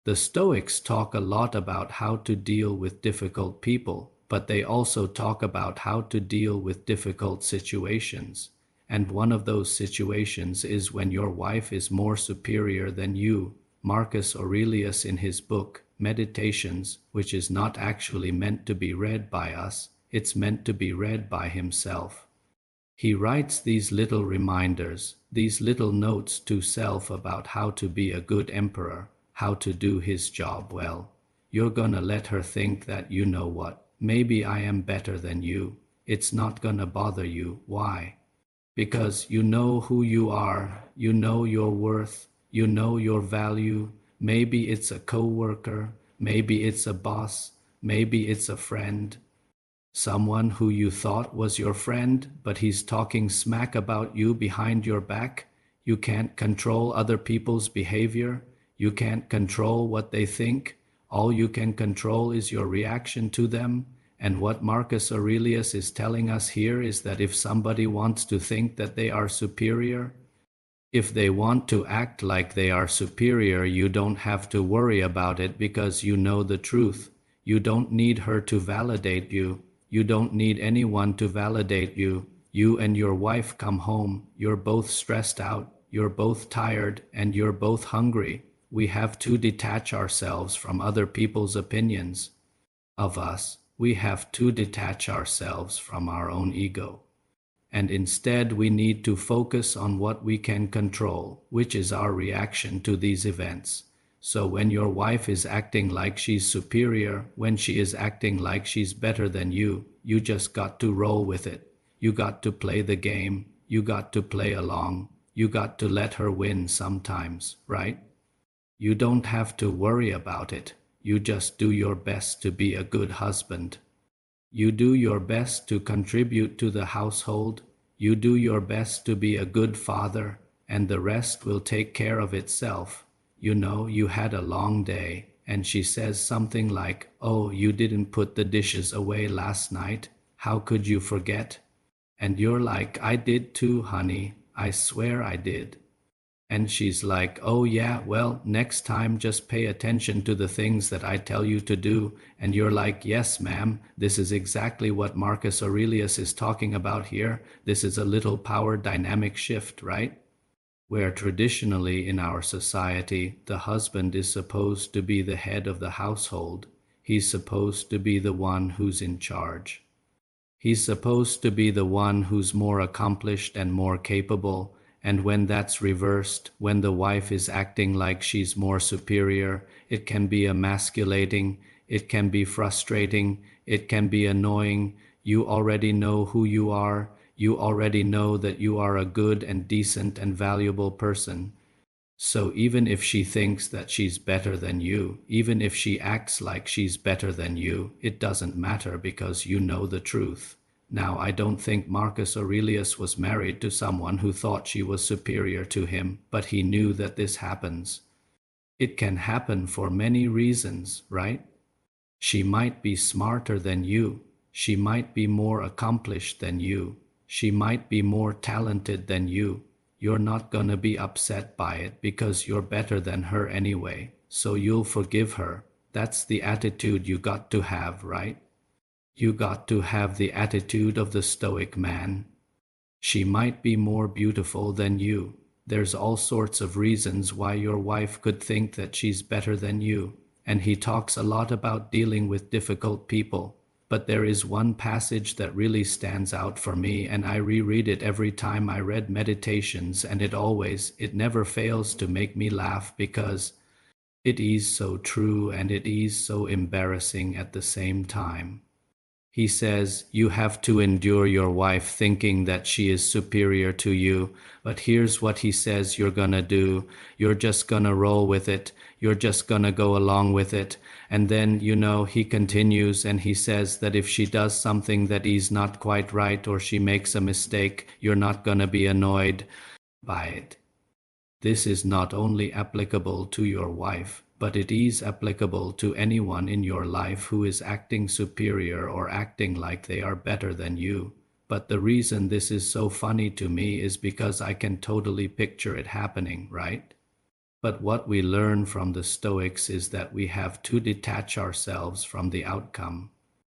The Stoics talk a lot about how to deal with difficult people, but they also talk about how to deal with difficult situations. And one of those situations is when your wife is more superior than you. Marcus Aurelius, in his book, Meditations, which is not actually meant to be read by us, it's meant to be read by himself. He writes these little reminders, these little notes to self about how to be a good emperor, how to do his job well. You're gonna let her think that you know what, maybe I am better than you. It's not gonna bother you. Why? Because you know who you are, you know your worth, you know your value. Maybe it's a coworker, maybe it's a boss, maybe it's a friend. Someone who you thought was your friend, but he's talking smack about you behind your back. You can't control other people's behavior. You can't control what they think. All you can control is your reaction to them. And what Marcus Aurelius is telling us here is that if somebody wants to think that they are superior, if they want to act like they are superior, you don't have to worry about it because you know the truth. You don't need her to validate you. You don't need anyone to validate you. You and your wife come home. You're both stressed out. You're both tired and you're both hungry. We have to detach ourselves from other people's opinions of us. We have to detach ourselves from our own ego. And instead we need to focus on what we can control, which is our reaction to these events. So when your wife is acting like she's superior, when she is acting like she's better than you just got to roll with it. You got to play the game. You got to play along. You got to let her win sometimes, right? You don't have to worry about it. You just do your best to be a good husband. You do your best to contribute to the household. You do your best to be a good father, and the rest will take care of itself. You know, you had a long day, and she says something like, "Oh, you didn't put the dishes away last night. How could you forget?" And you're like, "I did too, honey. I swear I did." And she's like, "Oh yeah, well, next time just pay attention to the things that I tell you to do." And you're like, "Yes, ma'am, this is exactly what Marcus Aurelius is talking about here. This is a little power dynamic shift, right? Where traditionally in our society, the husband is supposed to be the head of the household. He's supposed to be the one who's in charge. He's supposed to be the one who's more accomplished and more capable. And when that's reversed, when the wife is acting like she's more superior, it can be emasculating, it can be frustrating, it can be annoying. You already know who you are. You already know that you are a good and decent and valuable person. So even if she thinks that she's better than you, even if she acts like she's better than you, it doesn't matter because you know the truth. Now, I don't think Marcus Aurelius was married to someone who thought she was superior to him, but he knew that this happens. It can happen for many reasons, right? She might be smarter than you. She might be more accomplished than you. She might be more talented than you. You're not gonna be upset by it because you're better than her anyway, so you'll forgive her. That's the attitude you got to have, right? You got to have the attitude of the Stoic man. She might be more beautiful than you. There's all sorts of reasons why your wife could think that she's better than you. And he talks a lot about dealing with difficult people. But there is one passage that really stands out for me, and I reread it every time I read Meditations, and it never fails to make me laugh because it is so true and it is so embarrassing at the same time. He says, you have to endure your wife thinking that she is superior to you, but here's what he says you're gonna do. You're just gonna roll with it. You're just gonna go along with it. And then, he continues and he says that if she does something that is not quite right or she makes a mistake, you're not gonna be annoyed by it. This is not only applicable to your wife, but it is applicable to anyone in your life who is acting superior or acting like they are better than you. But the reason this is so funny to me is because I can totally picture it happening, right? But what we learn from the Stoics is that we have to detach ourselves from the outcome.